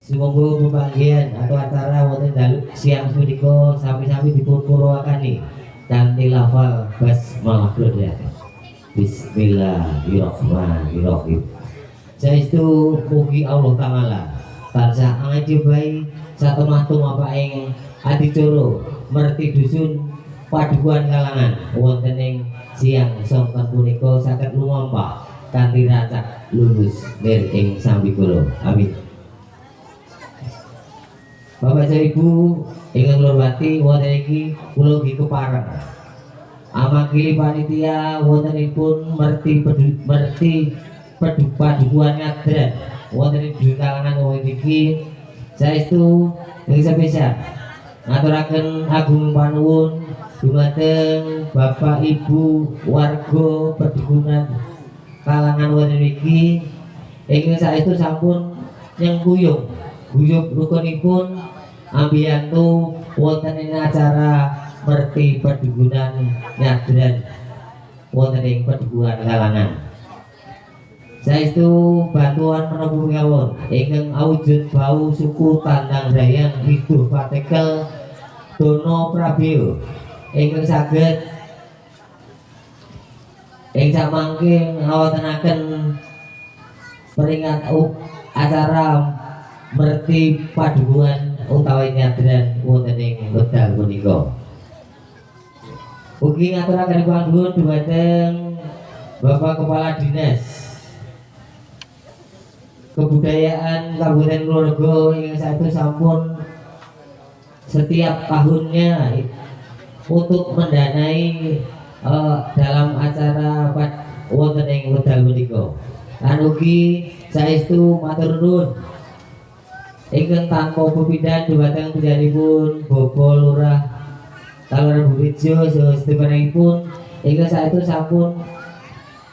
Semoga pembagian atau acara wonten dalu siang punika sami-sami dipun purwakani kanthi lafal basmalah ya. Bismillahirrahmanirrahim. Saestu mugi Allah taala tansah ngajibai satemah tumapa ing adicara merti dusun padukuhan kalangan wonten ing siang songkon punika saged lumampah kanthi racak lulus nir ing sambikala. Amin. Bapak Ibu ingkang kula hormati wonten iki kula nggih kepareng amakili panitia wontenipun merti padukuhan ngadran wonten ing kalangan wong iki saestu ing sepesa ngaturaken agung panuwun dumateng Bapak Ibu warga padukuhan kalangan wonten iki ingkang saestu sampun nyengkuyung guyub rukunipun ambiyantu wonten ing acara merti padukuhan nyadran wonten ing padukuhan kalangan. Saestu bantuan menapa mawon ingkang awujud bau suku Tandang Dayang Riduh Patekel Dono Prabeo ingkang saged ing samangke ngawontenaken peringatan acara merti padukuhan utawi nyadran wonten ing wekdal punika. Ugi ngaturaken panggung dhumateng Bapak Kepala Dinas Kebudayaan Kabupaten Purworejo yang satu sampun setiap tahunnya untuk mendanai dalam acara wonten ing wekdal punika. Lan ugi saestu matur nuwun ingkang tanpa pepindhan dhumateng panjenenganipun Bapak Lurah Kalurahan Burejo saestipun ingkang saestu sampun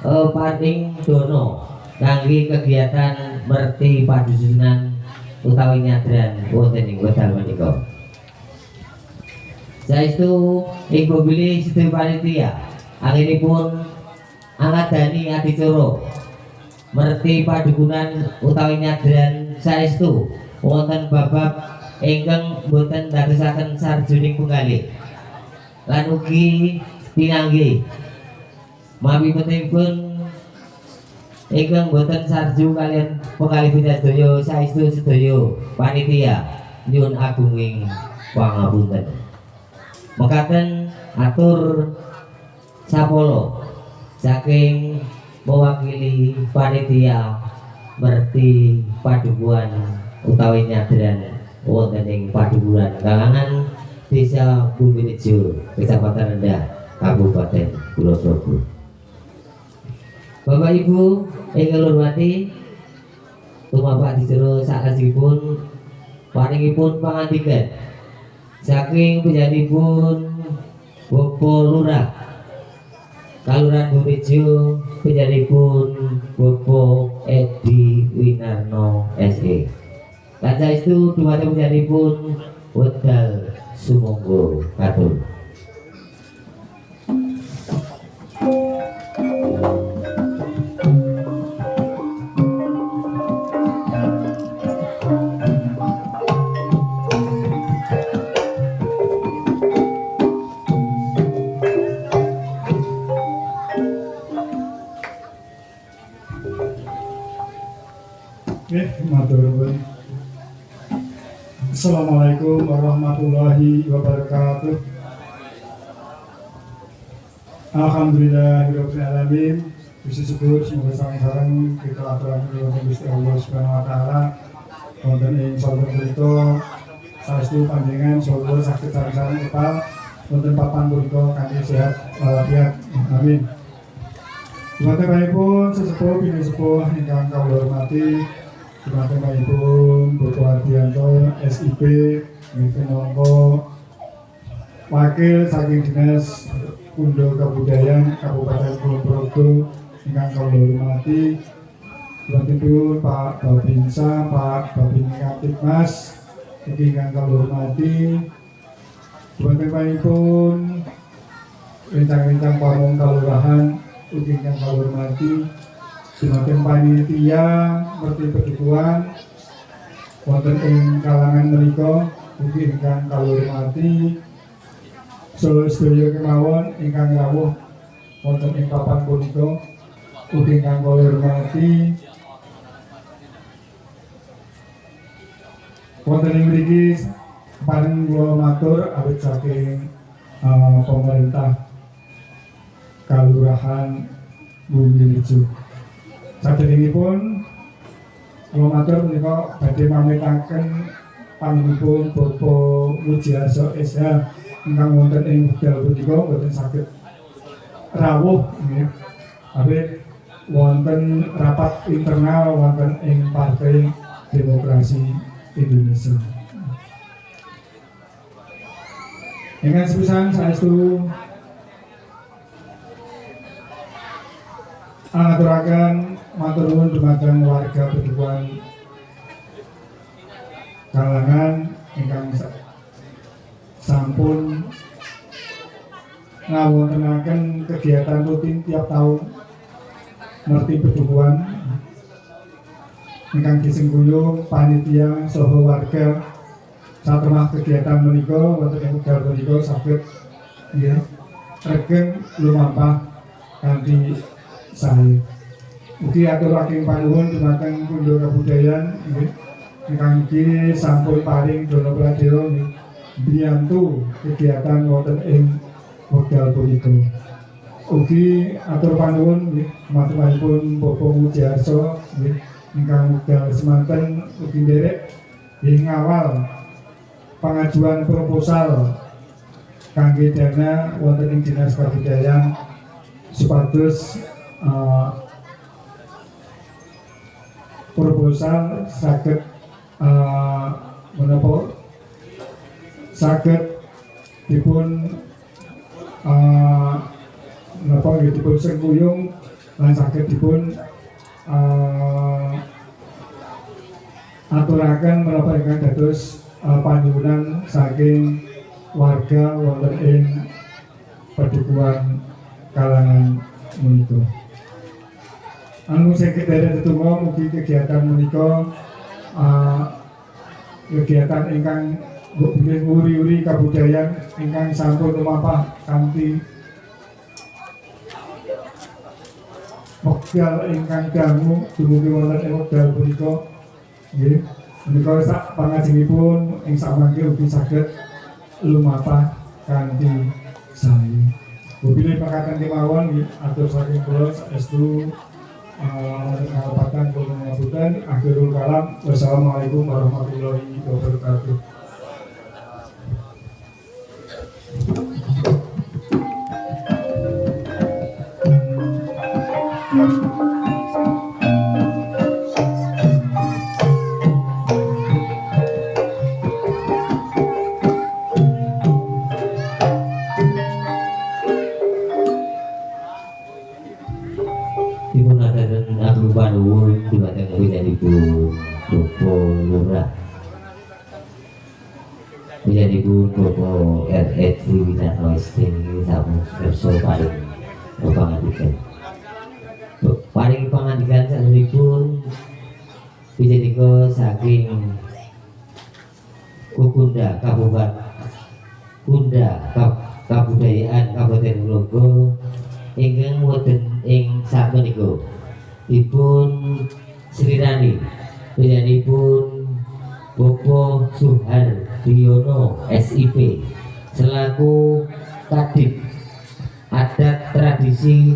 paring dono kangge kegiatan merti padusunan utawi nyadran wonten ing wekdal menika. Saestu ing bilih sistem panitia anggenipun angadani adicara merti padukuhan utawi nyadran saestu wonten babab ingkang boten dadosaken sarjuning penggalih lan ugi pinanggih mabipetipun ingkang boten sarju kalian penggalih sedaya saestu sedaya panitia nyuwun agunging pangapunten. Mekaten atur sapolo saking mewakili panitia merti padukuhan utawi nyadran wonten ing padukuhan kalangan Desa Bumirejo, Kecamatan Rendah, Kabupaten Purworejo. Bapak Ibu ingkang hormati, tumapak adicara salajengipun paringipun pangandikan saking panjenenganipun Bapak Lurah Kalurahan Bumirejo panjenenganipun Bapak Edi Winarno SE. Lan saestu dhumateng panjenenganipun wekdal sumangga katur. Assalamualaikum warahmatullahi wabarakatuh. Alhamdulillahirobbilalamin. Puji syukur semoga sareng-sareng kita aturaken kaliyan Gusti Allah Subhanahu wa taala. Wonten ing salebet punika saestu panjenengan saha saged sareng-sareng kepal wonten papan punika kanthi sehat walafiat. Amin. Dumateng panjenengan sesepuh pinisepuh ingkang kawula hormati, dumateng panjenengan Bapak Adianto SIP minangka wakil saking Dinas Pundo Kebudayaan Kabupaten Purworejo ingkang kawula hormati, dumateng Pak Babinsa, Pak Babin Kapitmas ingkang kawula hormati, dumateng panjenengan rencang-rencang pamong kalurahan ingkang kawula hormati, dumateng panitia merti padukuhan wonten ing kalangan menika ugi ingkang kalurmati sedaya kemawon ingkang rawuh wonten ing papan punika ugi ingkang kalurmati wonten ing mriki paring kula matur awit saking pemerintah Kalurahan Bumi Rejo. Saderengipun kula matur menika badhe pamitaken panjenenganipun Bapak Mujiarso SH ingkang wonten ing wekdal punika boten saged rawuh nggih. Awit wonten rapat internal wonten ing Partai Demokrasi Indonesia. Ingkang sepisan saestu ngaturaken matur nuwun dumateng warga Beduan kalangan ingkang sampun ngawontenaken kegiatan rutin tiap tahun Merti Beduan ingkang disengkuyung panitia saha warga satemah kegiatan menika wonten ing wekdal menika saged nggih regen lumampah kanthi sae. Ugi aturaken panuwun dumateng Pundho Kabudayan nggih ingkang iki sampun paring dana pradaya mbiyantu kegiatan wonten ing wekdal punika. Ugi atur panuwun nggih maturipun Bapak Mujiarso nggih ingkang wekdal semanten ugi nderek ing awal pengajuan proposal kangge dana wonten ing Dinas Kabudayan supados proposal saged menapa saged dipun menapa dipun sengkuyung lan saged dipun aturaken menapa ingkang dados panyuwunan saking warga wonten ing Padukuhan kalangan menika. Anu sekretariat tetunggal mugi kegiatan menika kegiatan ingkang bilih uri-uri kabudayan ingkang sampun lumampah kanthi wekdal ingkang dangu dumugi wonten ing wekdal punika nggih. Menika sak pangajengipun ing samangke ugi saged lumampah kanthi sae. Wabillahi pakatan kemawon atur saking kula saestu ngapatan kula ngapunten akhirul kalam. Wassalamualaikum warahmatullahi wabarakatuh. Panuwun dumateng Winanipun Bapak Lurah, Winanipun Bapak RT Winarno ST sampun kersa paring pangandikan salebetipun winanipun saking Kukunda Kabudayaan Kabupaten Logo ingkang wonten ing sapunika dipun srirani winanipun Bapak Suhardiono SIP selaku Kadip Adat Tradisi